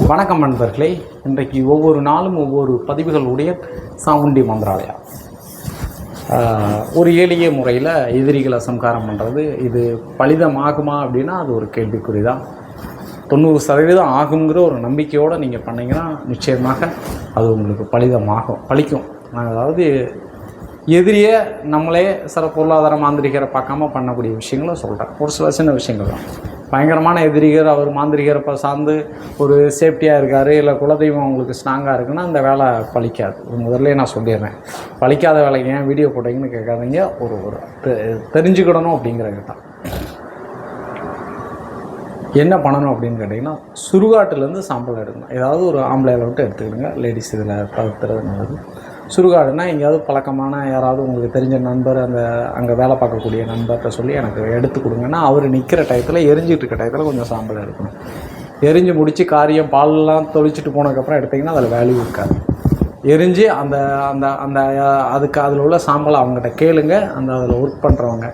வணக்கம் நண்பர்களே. இன்றைக்கு ஒவ்வொரு நாளும் ஒவ்வொரு பதிவுகளுடைய சாமுண்டி மந்திராலயா ஒரு எளிய முறையில் எதிரிகளை சம்காரம் பண்ணுறது. இது பலிதமாகுமா அப்படின்னா அது ஒரு கேள்விக்குறி தான். 90% ஆகுங்கிற ஒரு நம்பிக்கையோடு நீங்கள் பண்ணிங்கன்னா நிச்சயமாக அது உங்களுக்கு பலிக்கும். அதாவது எதிரியை நம்மளே சில பொருளாதார மாந்திரிகரை பார்க்காம பண்ணக்கூடிய விஷயங்களை சொல்கிறேன். ஒரு சில சின்ன விஷயங்கள் தான். பயங்கரமான எதிரிகர் அவர் மாந்திரிகரை சார்ந்து ஒரு சேஃப்டியாக இருக்கார், இல்லை குலதெய்வம் அவங்களுக்கு ஸ்ட்ராங்காக இருக்குன்னா அந்த வேலை பலிக்காது. முதல்ல நான் சொல்லிடுறேன். பலிக்காத வேலைக்கு ஏன் வீடியோ போட்டிங்கன்னு கேட்காதீங்க. ஒரு தெரிஞ்சுக்கிடணும் அப்படிங்கிறது தான். என்ன பண்ணணும் அப்படின்னு கேட்டிங்கன்னா, சுடுகாட்டிலேருந்து சாம்பல் எடுக்கணும். ஏதாவது ஒரு ஆம்பளையில் விட்டு எடுத்துக்கிடுங்க. லேடிஸ் இதில் தவிர்த்துறது நல்லது. சுடுகாடுனா எங்கேயாவது பழக்கமான யாராவது உங்களுக்கு தெரிஞ்ச நண்பர், அங்கே வேலை பார்க்கக்கூடிய நண்பர்கிட்ட சொல்லி எனக்கு எடுத்து கொடுங்கன்னா, அவர் நிற்கிற டயத்தில் எரிஞ்சிட்டு இருக்க டயத்தில் கொஞ்சம் சாம்பல் எடுக்கணும். எரிஞ்சு முடித்து காரியம் பாலெலாம் தொளிச்சிட்டு போனதுக்கப்புறம் எடுத்திங்கன்னா அதில் வேல்யூ இருக்காது. எரிஞ்சு அந்த அந்த அந்த அதுக்கு அதில் உள்ள சாம்பலை அவங்ககிட்ட கேளுங்க. அதில் ஒர்க் பண்ணுறவங்க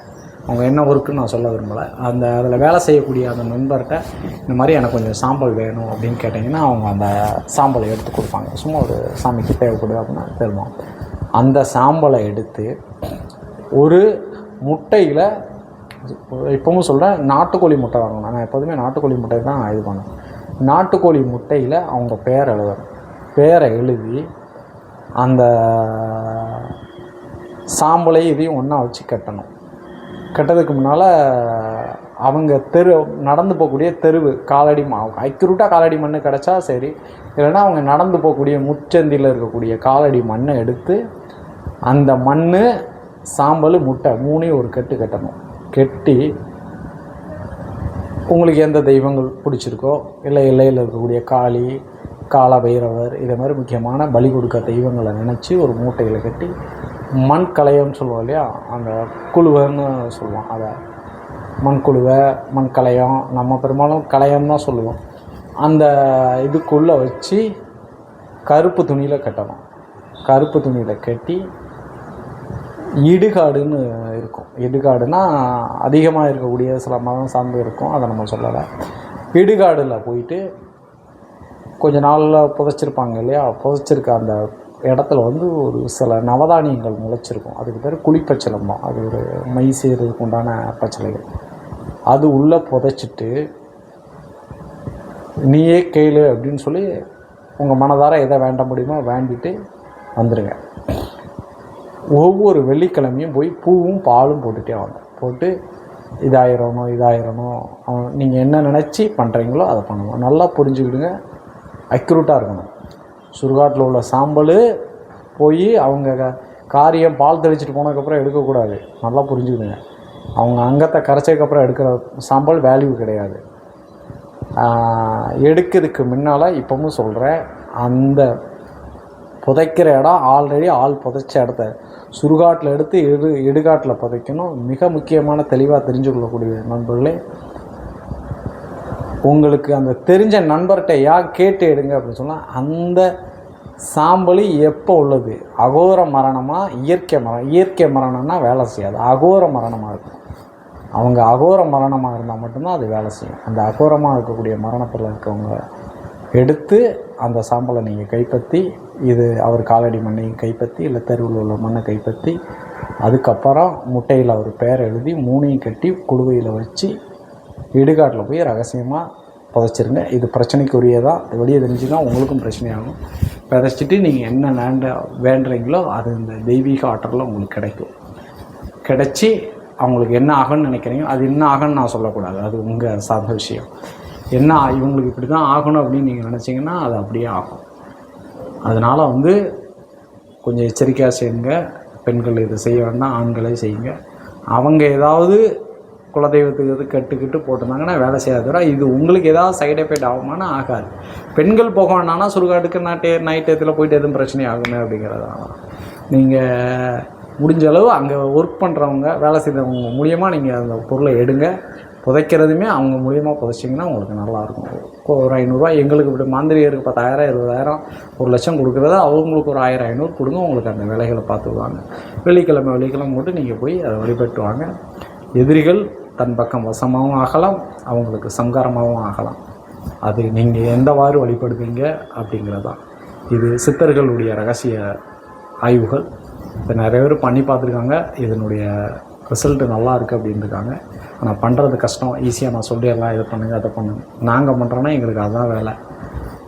அவங்க என்ன ஒர்க்குன்னு நான் சொல்ல விரும்பலை. அதில் வேலை செய்யக்கூடிய அந்த நண்பர்கிட்ட இந்த மாதிரி எனக்கு கொஞ்சம் சாம்பல் வேணும் அப்படின்னு கேட்டிங்கன்னா அவங்க அந்த சாம்பலை எடுத்து கொடுப்பாங்க. சும்மா ஒரு சாமிக்கு தேவைப்படுது அப்படின்னா தருவோம். அந்த சாம்பலை எடுத்து ஒரு முட்டையில், இப்போவும் சொல்கிறேன், நாட்டுக்கோழி முட்டை வாங்கணும். நான் எப்போதுமே நாட்டுக்கோழி முட்டை தான் இது பண்ணுவேன். நாட்டுக்கோழி முட்டையில் அவங்க பேரை எழுதணும். பேரை எழுதி அந்த சாம்பலை இதையும் ஒன்றா வச்சு கட்டணும். கட்டதுக்கு முன்னால் அவங்க நடந்து போகக்கூடிய தெருவு காலடி அக்யூரேட்டாக காலடி மண் கிடச்சா சரி, இல்லைன்னா அவங்க நடந்து போகக்கூடிய முச்சந்தியில் இருக்கக்கூடிய காலடி மண்ணை எடுத்து அந்த மண், சாம்பல், முட்டை மூணையும் ஒரு கட்டணும். கட்டி உங்களுக்கு எந்த தெய்வங்கள் பிடிச்சிருக்கோ, இல்லை எல்லையில் இருக்கக்கூடிய காளி, கால பைரவர், இதை மாதிரி முக்கியமான பலி கொடுக்க தெய்வங்களை நினச்சி ஒரு மூட்டையில் கட்டி மண் கலையம்னு சொல்லுவோம் இல்லையா, அந்த குழுவைன்னு சொல்லுவோம். அதை மண்குழுவை, மண் கலையம், நம்ம பெரும்பாலும் கலையம் தான் சொல்லுவோம். அந்த இதுக்குள்ளே வச்சு கருப்பு துணியில் கட்டணும். கருப்பு துணியில் கட்டி இடுகாடுன்னு இருக்கும். இடுகாடுனா அதிகமாக இருக்கக்கூடிய சில மதம் சார்ந்து இருக்கும், அதை நம்ம சொல்லலை. இடுகாடில் போயிட்டு கொஞ்ச நாளில் புதைச்சிருப்பாங்க இல்லையா, புதைச்சிருக்க அந்த இடத்துல ஒரு சில நவதானியங்கள் முளைச்சிருக்கும். அதுக்கு பேர் குழிப்பச்சலம்பம். அது ஒரு மை செய்கிறதுக்கு உண்டான பச்சளைகள். அது உள்ளே புதைச்சிட்டு நீயே கேளு அப்படின்னு சொல்லி உங்கள் மனதார எதை வேண்ட முடியுமோ வேண்டிட்டு வந்துடுங்க. ஒவ்வொரு வெள்ளிக்கிழமையும் போய் பூவும் பாலும் போட்டுகிட்டே வாங்க. போட்டு இதாயிரணும் நீங்கள் என்ன நினச்சி பண்ணுறீங்களோ அதை பண்ணணும். நல்லா புரிஞ்சுக்கிடுங்க. அக்யூரேட்டாக இருக்கணும். சுடுகாட்டில் உள்ள சாம்பல் போய் அவங்க காரியம் பால் தெளிச்சிட்டு போனதுக்கப்புறம் எடுக்கக்கூடாது. நல்லா புரிஞ்சுக்கிடுங்க. அவங்க அங்கத்தை கரைச்சதுக்கப்புறம் எடுக்கிற சாம்பல் வேல்யூ கிடையாது. எடுக்கிறதுக்கு முன்னால் இப்போவும் சொல்கிறேன், அந்த புதைக்கிற இடம் ஆல்ரெடி ஆள் புதைச்ச இடத்த சுடுகாட்டில் எடுத்து இடுகாட்டில் புதைக்கணும். மிக முக்கியமான தெளிவாக தெரிஞ்சுக்கொள்ளக்கூடிய நண்பர்களே, உங்களுக்கு அந்த தெரிஞ்ச நண்பர்கிட்ட கேட்டு எடுங்க அப்படின்னு சொன்னால், அந்த சாம்பல் எப்போ உள்ளது, அகோர மரணமாக இயற்கை மரணம்னா வேலை செய்யாது. அகோர மரணமாக இருக்கும். அவங்க அகோர மரணமாக இருந்தால் மட்டும்தான் அது வேலை செய்யும். அந்த அகோரமாக இருக்கக்கூடிய மரணத்தில் இருக்கவங்க எடுத்து அந்த சாம்பலை நீங்கள் கைப்பற்றி, இது அவர் காலடி மண்ணையும் கைப்பற்றி, இல்லை தெருவில் உள்ள மண்ணை கைப்பற்றி, அதுக்கப்புறம் முட்டையில் அவர் பேரை எழுதி மூணையும் கட்டி குடுவையில் வச்சு இடுகாட்டில் போய் ரகசியமாக புதைச்சிருங்க. இது பிரச்சனைக்குரியதான். வெளியே தெரிஞ்சுதான் உங்களுக்கும் பிரச்சனையாகும். விதைச்சிட்டு நீங்கள் என்ன வேண்டுறீங்களோ அது இந்த தெய்வீக ஆற்றலில் உங்களுக்கு கிடைச்சி அவங்களுக்கு என்ன ஆகும்னு நினைக்கிறீங்க, அது என்ன ஆகும்னு நான் சொல்லக்கூடாது. அது உங்கள் சார்ந்த விஷயம். என்ன இவங்களுக்கு இப்படி தான் ஆகணும் அப்படின்னு நீங்கள் நினச்சிங்கன்னா அது அப்படியே ஆகும். அதனால் கொஞ்சம் எச்சரிக்கையாக செய்யுங்க. பெண்கள் இதை செய்ய வேண்டாம், ஆண்களே செய்யுங்க. அவங்க ஏதாவது குலதெய்வத்துக்கு இது கட்டுக்கிட்டு போட்டிருந்தாங்கன்னா வேலை செய்யாத. இது உங்களுக்கு ஏதாவது சைடு எஃபெக்ட் ஆகுமானா ஆகாது. பெண்கள் போக வேண்டாம்னா சுடுகாட்டுக்கு நைட்டத்தில் போயிட்டு எதுவும் பிரச்சனை ஆகுமே அப்படிங்கிறதால நீங்கள் முடிஞ்ச அளவு அங்கே ஒர்க் பண்ணுறவங்க, வேலை செய்கிறவங்க மூலியமாக நீங்கள் அந்த பொருளை எடுங்க. புதைக்கிறதுமே அவங்க மூலியமாக புதைச்சிங்கன்னா உங்களுக்கு நல்லாயிருக்கும். ஒரு 500 எங்களுக்கு இப்படி மாந்திரிகருக்கு 10,000 20,000 1,00,000 கொடுக்குறத அவங்களுக்கு ஒரு 1000 500 கொடுங்க. உங்களுக்கு அந்த வேலைகளை பார்த்துக்குவாங்க. வெள்ளிக்கிழமை மட்டும் நீங்கள் போய் அதை வழிபட்டு வாங்க. எதிரிகள் தன் பக்கம் வசமாகவும் ஆகலாம், அவங்களுக்கு சங்காரமாகவும் ஆகலாம். அது நீங்கள் எந்தவாறு வழிபடுவீங்க அப்படிங்கிறதான். இது சித்தர்களுடைய ரகசிய ஆய்வுகள். இதை நிறைய பேர் பண்ணி பார்த்துருக்காங்க. இதனுடைய ரிசல்ட்டு நல்லா இருக்குது அப்படின்ட்டுருக்காங்க. ஆனால் பண்ணுறது கஷ்டம். ஈஸியாக நான் சொல்லிடலாம், இதை பண்ணுங்கள் அதை பண்ணுங்கள். நாங்கள் பண்ணுறோன்னா எங்களுக்கு அதுதான் வேலை.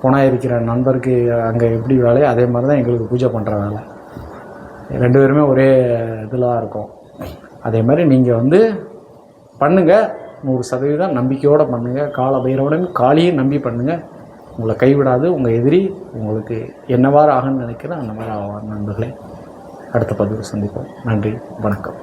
புனம் இருக்கிற நண்பருக்கு அங்கே எப்படி வேலையோ அதே மாதிரி தான் எங்களுக்கு பூஜை பண்ணுற வேலை. 2 பேருமே ஒரே இதில் தான் இருக்கோம். அதே மாதிரி நீங்கள் பண்ணுங்கள். 100% நம்பிக்கையோடு பண்ணுங்கள். கால பைரவனும் காளியும் நம்பி பண்ணுங்கள். உங்களை கைவிடாது. உங்கள் எதிரி உங்களுக்கு என்னவாறு ஆகுன்னு நினைக்கிறேன் அந்த மாதிரி ஆவார். நண்பர்களே, அடுத்த பதிவு சந்திப்போம். நன்றி, வணக்கம்.